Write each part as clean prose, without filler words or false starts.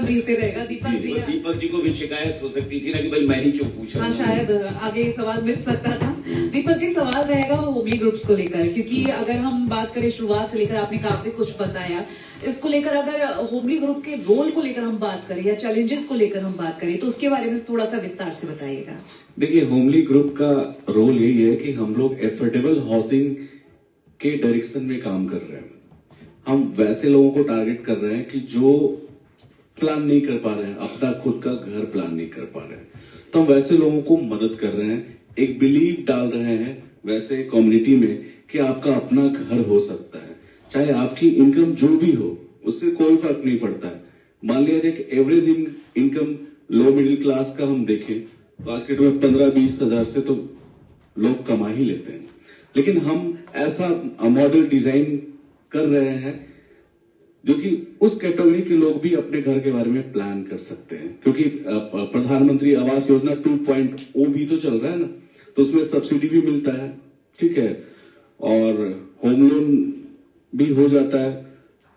जी से रहेगा। दीपक जी को भी शिकायत हो सकती थी ना कि भाई मैं ही क्यों पूछ रहा हूँ। हाँ, शायद आगे सवाल मिल सकता था। दीपक जी, सवाल रहेगा होमली ग्रुप्स को लेकर, क्योंकि अगर हम बात करें शुरुआत से लेकर आपने काफी कुछ बताया इसको लेकर, अगर होमली ग्रुप के रोल को लेकर हम बात करें या चैलेंजेस को लेकर हम बात करें तो उसके बारे में थोड़ा सा विस्तार से बताइएगा। देखिए, होमली ग्रुप का रोल यही है कि हम लोग एफोर्डेबल हाउसिंग के डायरेक्शन में काम कर रहे हैं। हम वैसे लोगों को टारगेट कर रहे हैं कि जो प्लान नहीं कर पा रहे हैं, अपना खुद का घर प्लान नहीं कर पा रहे हैं, तो हम वैसे लोगों को मदद कर रहे हैं, एक बिलीव डाल रहे हैं वैसे कम्युनिटी में कि आपका अपना घर हो सकता है, चाहे आपकी इनकम जो भी हो उससे कोई फर्क नहीं पड़ता है। मान लिया एक average income low middle class का हम देखें तो आज के टाइम में 15-20 हजार से तो लोग कमा ही लेते हैं, लेकिन हम ऐसा मॉडल डिजाइन कर रहे हैं जो कि उस कैटेगरी के लोग भी अपने घर के बारे में प्लान कर सकते हैं, क्योंकि प्रधानमंत्री आवास योजना 2.0 भी तो चल रहा है ना, तो उसमें सब्सिडी भी मिलता है, ठीक है, और होम लोन भी हो जाता है।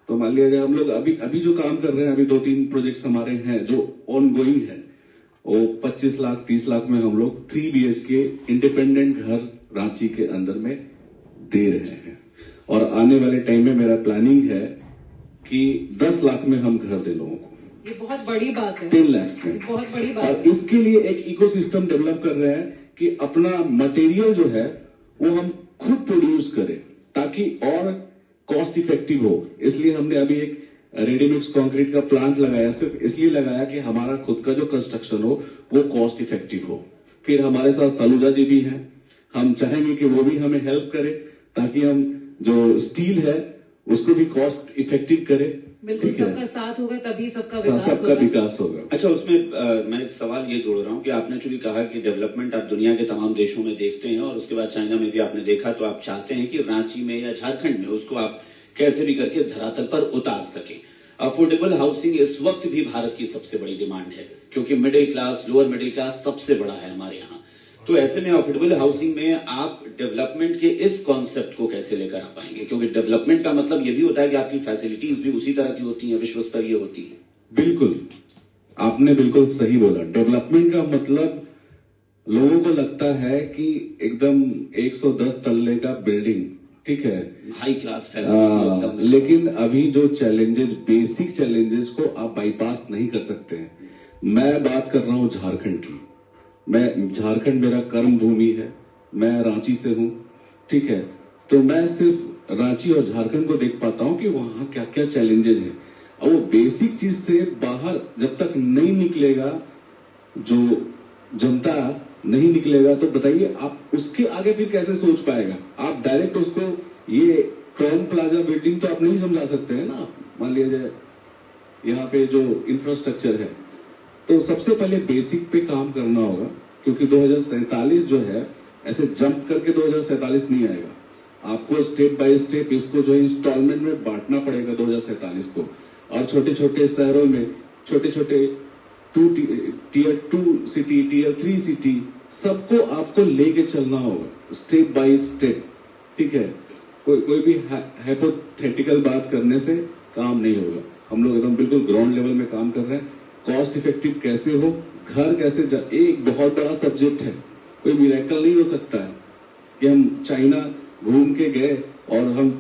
तो मान लिया जाए हम लोग अभी जो काम कर रहे हैं, अभी 2-3 प्रोजेक्ट्स हमारे हैं जो ऑन गोइंग है, वो 25 लाख 30 लाख में हम लोग 3 BHK इंडिपेंडेंट घर रांची के अंदर में दे रहे हैं, और आने वाले टाइम में मेरा प्लानिंग है कि 10 लाख में हम घर दे लोगों को। ये बहुत बड़ी बात है। 3 लाख में बहुत बड़ी बात और इसके लिए एक इकोसिस्टम डेवलप कर रहे हैं कि अपना मटेरियल जो है वो हम खुद प्रोड्यूस करें ताकि और कॉस्ट इफेक्टिव हो। इसलिए हमने अभी एक रेडीमिक्स कंक्रीट का प्लांट लगाया, सिर्फ इसलिए लगाया कि हमारा खुद का जो कंस्ट्रक्शन हो वो कॉस्ट इफेक्टिव हो। फिर हमारे साथ सलूजा जी भी हैं, हम चाहेंगे कि वो भी हमें हेल्प करे ताकि हम जो स्टील है उसको भी कॉस्ट इफेक्टिव करे। बिल्कुल, सबका साथ होगा तभी सबका विकास होगा। अच्छा, उसमें मैं एक सवाल ये जोड़ रहा हूँ कि आपने चूंकि कहा कि डेवलपमेंट आप दुनिया के तमाम देशों में देखते हैं और उसके बाद चाइना में भी आपने देखा, तो आप चाहते हैं कि रांची में या झारखंड में उसको आप कैसे भी करके धरातल पर उतार सके। अफोर्डेबल हाउसिंग इस वक्त भी भारत की सबसे बड़ी डिमांड है, क्योंकि middle class, lower middle class सबसे बड़ा है हमारे यहाँ। तो ऐसे में अफोर्डेबल हाउसिंग में आप डेवलपमेंट के इस कॉन्सेप्ट को कैसे लेकर आ पाएंगे, क्योंकि डेवलपमेंट का मतलब ये भी होता है कि आपकी फैसिलिटीज भी उसी तरह की होती हैं, विश्व स्तरीय होती है। बिल्कुल, आपने बिल्कुल सही बोला। डेवलपमेंट का मतलब लोगों को लगता है कि एकदम 110 तल्ले का बिल्डिंग, ठीक है, हाई क्लास फैसिलिटी, लेकिन अभी जो चैलेंजेस, बेसिक चैलेंजेस को आप बाईपास नहीं कर सकते हैं। मैं बात कर रहा हूं झारखंड की, झारखंड मेरा कर्म भूमि है, मैं रांची से हूं, ठीक है, तो मैं सिर्फ रांची और झारखंड को देख पाता हूं कि वहां क्या क्या चैलेंजेस हैं। और वो बेसिक चीज से बाहर जब तक नहीं निकलेगा, जो जनता नहीं निकलेगा, तो बताइए आप उसके आगे फिर कैसे सोच पाएगा। आप डायरेक्ट उसको ये टाउन प्लाजा बिल्डिंग तो आप नहीं समझा सकते हैं ना। मान लिया जाए यहाँ पे जो इंफ्रास्ट्रक्चर है, तो सबसे पहले बेसिक पे काम करना होगा, क्योंकि 2047 जो है ऐसे जंप करके 2047 नहीं आएगा। आपको स्टेप बाय स्टेप इसको जो है इंस्टॉलमेंट में बांटना पड़ेगा 2047 को, और छोटे छोटे शहरों में छोटे छोटे टीयर 2 सिटी, टीयर 3 सिटी, सबको आपको लेके चलना होगा स्टेप बाय स्टेप, ठीक है। कोई भी हाइपोथेटिकल बात करने से काम नहीं होगा। हम लोग एकदम बिल्कुल ग्राउंड लेवल में काम कर रहे हैं। कॉस्ट इफेक्टिव कैसे हो, घर कैसे एक बहुत बड़ा सब्जेक्ट है, कोई मिरेकल नहीं हो सकता है कि हम चाइना घूम के गए और हम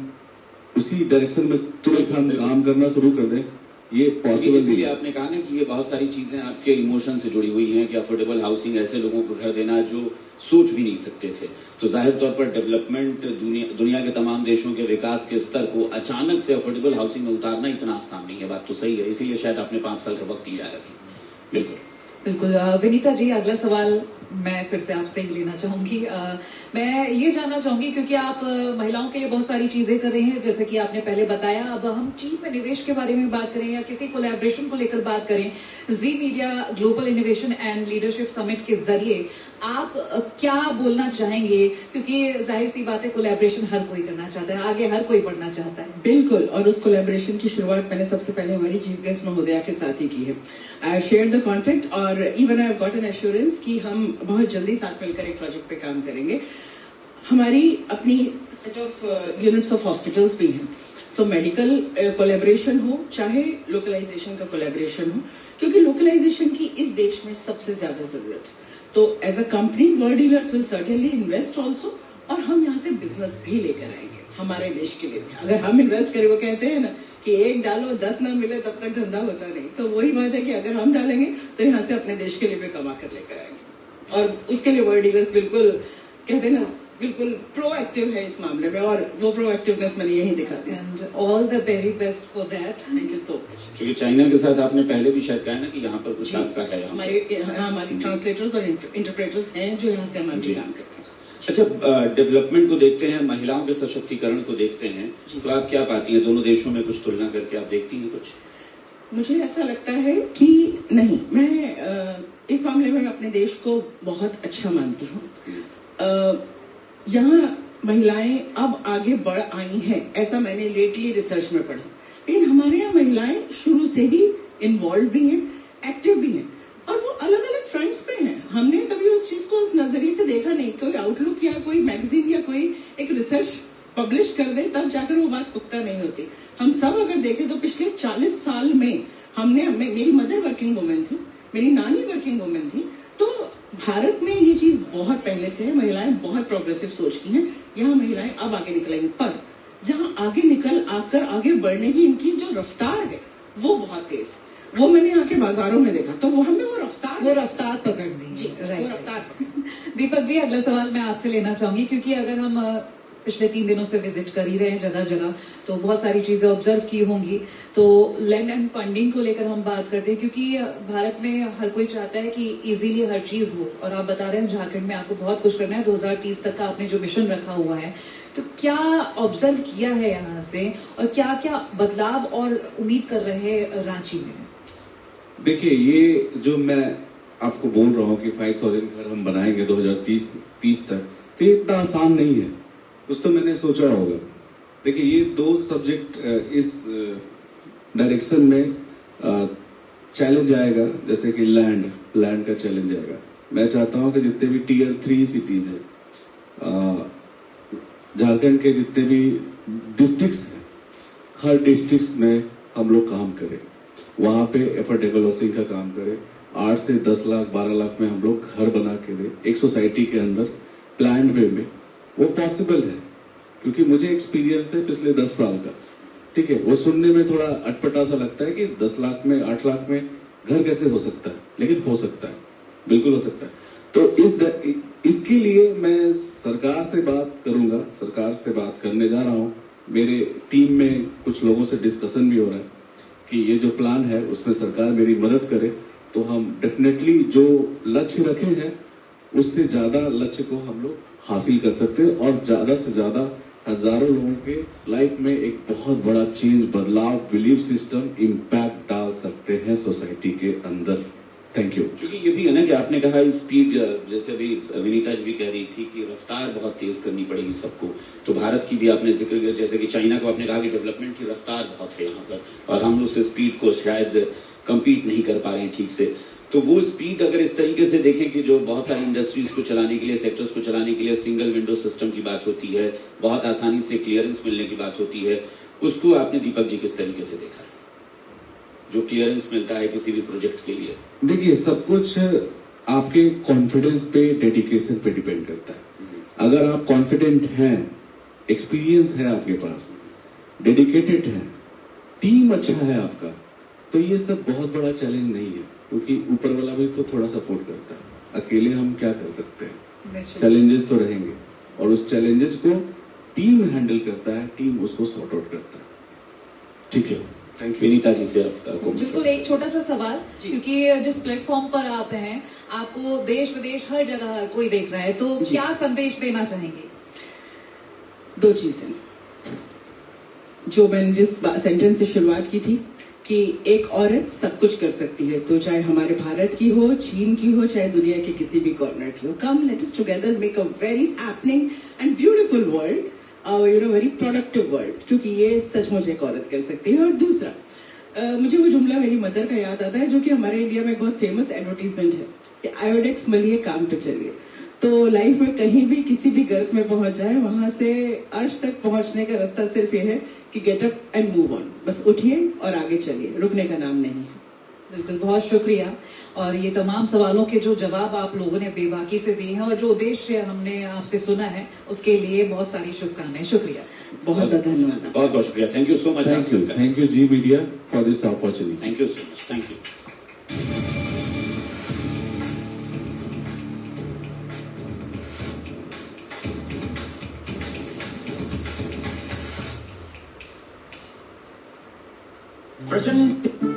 उसी डायरेक्शन में तुरंत हम काम करना शुरू कर दें, ये पॉसिबल नहीं है। आपने कहा ना कि ये बहुत सारी चीजें आपके इमोशन से जुड़ी हुई हैं कि अफोर्डेबल हाउसिंग ऐसे लोगों को घर देना जो सोच भी नहीं सकते थे। तो जाहिर तौर पर डेवलपमेंट दुनिया के तमाम देशों के विकास के स्तर को अचानक से अफोर्डेबल हाउसिंग में उतारना इतना आसान नहीं है। बात तो सही है, इसीलिए शायद आपने 5 साल का वक्त लिया है अभी। बिल्कुल। विनीता जी, अगला सवाल मैं फिर से आपसे ही लेना चाहूंगी। मैं ये जानना चाहूंगी, क्योंकि आप महिलाओं के लिए बहुत सारी चीजें कर रहे हैं, जैसे कि आपने पहले बताया। अब हम चीन में निवेश के बारे में बात करें या किसी कोलैबोरेशन को लेकर बात करें, Zee media global innovation and leadership summit के जरिए आप क्या बोलना चाहेंगे? क्योंकि जाहिर सी बात है, कोलैबोरेशन हर कोई करना चाहता है, आगे हर कोई बढ़ना चाहता है। बिल्कुल, और उस कोलैबोरेशन की शुरुआत मैंने सबसे पहले हमारी चीफ गेस्ट महोदया के साथ ही की है। आई शेयर द कॉन्टेक्ट और even I have got an assurance कि हम बहुत जल्दी साथ मिलकर एक प्रोजेक्ट पे काम करेंगे। हमारी अपनी set of units of hospitals भी हैं। सो मेडिकल कोलैबोरेशन हो चाहे लोकलाइजेशन का कोलैबोरेशन हो, क्योंकि लोकलाइजेशन की इस देश में सबसे ज्यादा जरूरत है। तो as a company world dealers will certainly invest also, और हम यहाँ से बिजनेस भी लेकर आएंगे हमारे देश के लिए। अगर हम इन्वेस्ट करें, वो कहते हैं ना कि एक डालो 10 ना मिले तब तक धंधा होता नहीं, तो वही बात है कि अगर हम डालेंगे तो यहाँ से अपने देश के लिए भी कमा कर लेकर आएंगे। और उसके लिए वर्ल्ड डीलर्स बिल्कुल कहते हैं ना, बिल्कुल प्रोएक्टिव है इस मामले में, और वो प्रोएक्टिवनेस मैंने यही दिखा दी। And all the very best for that. Thank you so much. क्योंकि चाइना के साथ आपने पहले भी शायद कहा ना कि यहाँ पर कुछ आपका है, हमारे ट्रांसलेटर्स और इंटरप्रेटर्स हैं जो यहाँ से हमारे जी। काम करते हैं। अच्छा, डेवलपमेंट को देखते हैं, महिलाओं के सशक्तिकरण को देखते हैं, तो आप क्या पाती हैं दोनों देशों में? कुछ तुलना करके आप देखती हैं कुछ? मुझे ऐसा लगता है कि नहीं, मैं इस मामले में अपने देश को बहुत अच्छा मानती हूँ। यहाँ महिलाएं अब आगे बढ़ आई हैं, ऐसा मैंने लेटली रिसर्च में पढ़ा। लेकिन हमारे यहाँ महिलाएं शुरू से ही इन्वॉल्व भी हैं, एक्टिव भी हैं, और वो अलग अलग फ्रंट्स पे हैं। हमने कभी उस चीज को उस नजरिए से देखा नहीं। कोई आउटलुक या कोई मैगजीन या कोई एक रिसर्च पब्लिश कर दे तब जाकर वो बात पुख्ता नहीं होती। हम सब अगर देखें तो पिछले 40 साल में मेरी मदर वर्किंग वुमेन थी, मेरी नानी वर्किंग वुमेन थी, तो भारत में ये चीज बहुत पहले से है। महिलाएं बहुत प्रोग्रेसिव सोच की हैं। यहाँ महिलाएं अब आगे निकलेंगी, पर यहाँ आगे निकल आकर आगे बढ़ने की इनकी जो रफ्तार है वो बहुत तेज है। वो मैंने यहाँ के बाजारों में देखा, तो वो हमें वो रफ्तार पकड़नी जी, वो रफ्तार। दीपक जी, अगला सवाल मैं आपसे लेना चाहूंगी, क्योंकि अगर हम पिछले 3 दिनों से विजिट कर ही रहे हैं जगह जगह, तो बहुत सारी चीजें ऑब्जर्व की होंगी। तो लैंड एंड फंडिंग को लेकर हम बात करते हैं, क्योंकि भारत में हर कोई चाहता है कि इजीली हर चीज हो, और आप बता रहे हैं झारखंड में आपको बहुत कुछ करना है। 2030 तक का आपने जो मिशन रखा हुआ है, तो क्या ऑब्जर्व किया है यहाँ से, और क्या क्या बदलाव और उम्मीद कर रहे हैं रांची में? देखिए, ये जो मैं आपको बोल रहा हूँ कि 5000 घर हम बनाएंगे 2030 तक, तो ये इतना आसान नहीं है। कुछ तो मैंने सोचा होगा। देखिए, ये 2 सब्जेक्ट इस डायरेक्शन में चैलेंज आएगा, जैसे कि लैंड का चैलेंज आएगा। मैं चाहता हूं कि जितने भी Tier 3 सिटीज है, झारखंड के जितने भी डिस्ट्रिक्ट्स हैं, हर डिस्ट्रिक्ट में हम लोग काम करें, वहां पे एफोर्डेबल हाउसिंग का काम करें। 8 से 10 लाख 12 लाख में हम लोग घर बना के दें, एक सोसाइटी के अंदर प्लान वे में। वो पॉसिबल है, क्योंकि मुझे एक्सपीरियंस है पिछले 10 साल का। ठीक है, वो सुनने में थोड़ा अटपटा सा लगता है कि 10 लाख में 8 लाख में घर कैसे हो सकता है, लेकिन हो सकता है, बिल्कुल हो सकता है। तो इसके लिए मैं सरकार से बात करूंगा, सरकार से बात करने जा रहा हूं। मेरे टीम में कुछ लोगों से डिस्कशन भी हो रहा है कि ये जो प्लान है उसमें सरकार मेरी मदद करे, तो हम डेफिनेटली जो लक्ष्य रखे हैं उससे ज्यादा लक्ष्य को हम लोग हासिल कर सकते हैं, और ज्यादा से ज्यादा हजारों लोगों के लाइफ में एक बहुत बड़ा चेंज, बदलाव, बिलीफ सिस्टम, इम्पैक्ट डाल सकते हैं सोसाइटी के अंदर। Thank you. क्योंकि ये भी है ना कि आपने कहा स्पीड, जैसे अभी विनीता जी भी कह रही थी कि रफ्तार बहुत तेज करनी पड़ेगी सबको, तो भारत की भी आपने जिक्र किया, जैसे कि चाइना को आपने कहा कि डेवलपमेंट की रफ्तार बहुत है यहाँ पर, और हम उस स्पीड को शायद कंपीट नहीं कर पा रहे हैं ठीक से। तो वो स्पीड अगर इस तरीके से देखें कि जो बहुत सारी इंडस्ट्रीज को चलाने के लिए, सेक्टर्स को चलाने के लिए सिंगल विंडो सिस्टम की बात होती है, बहुत आसानी से क्लियरेंस मिलने की बात होती है, उसको आपने दीपक जी किस तरीके से देखा है, जो क्लियरेंस मिलता है किसी भी प्रोजेक्ट के लिए? देखिए, सब कुछ आपके कॉन्फिडेंस पे, डेडिकेशन पे डिपेंड करता है। अगर आप कॉन्फिडेंट हैं, एक्सपीरियंस है आपके पास, डेडिकेटेड है, टीम अच्छा है आपका, तो ये सब बहुत बड़ा चैलेंज नहीं है, क्योंकि ऊपर वाला भी तो थोड़ा सपोर्ट करता है। अकेले हम क्या कर सकते हैं? चैलेंजेस तो रहेंगे, और उस चैलेंजेस को टीम हैंडल करता है, टीम उसको सॉर्ट आउट करता है। ठीक है, थैंक यू। विनीता जी से आपको बिल्कुल एक छोटा सा सवाल, क्योंकि जिस प्लेटफॉर्म पर आप हैं, आपको देश विदेश हर जगह कोई देख रहा है, तो क्या संदेश देना चाहेंगे? 2 चीजें जो मैंने जिस सेंटेंस से शुरुआत की थी कि एक औरत सब कुछ कर सकती है, तो चाहे हमारे भारत की हो, चीन की हो, चाहे दुनिया के किसी भी कॉर्नर की हो। Come let us together make a very happening and beautiful world, very productive world, क्योंकि ये सचमुच एक औरत कर सकती है। और दूसरा, मुझे वो जुमला मेरी मदर का याद आता है, जो कि हमारे इंडिया में बहुत फेमस एडवर्टीजमेंट है कि आयोडेक्स मलिए, काम पे चलिए। तो लाइफ में कहीं भी किसी भी गर्त में पहुंच जाए, वहां से अर्श तक पहुंचने का रास्ता सिर्फ ये है कि get up and move on, बस उठिए और आगे चलिए, रुकने का नाम नहीं है। बिल्कुल, बहुत शुक्रिया। और ये तमाम सवालों के जो जवाब आप लोगों ने बेबाकी से दिए हैं और जो उद्देश्य हमने आपसे सुना है उसके लिए बहुत सारी शुभकामनाएं। शुक्रिया, बहुत बहुत धन्यवाद। बहुत बहुत शुक्रिया। Thank you so much. Thank you Zee media for this opportunity. Thank you so much. Thank you. प्रचंड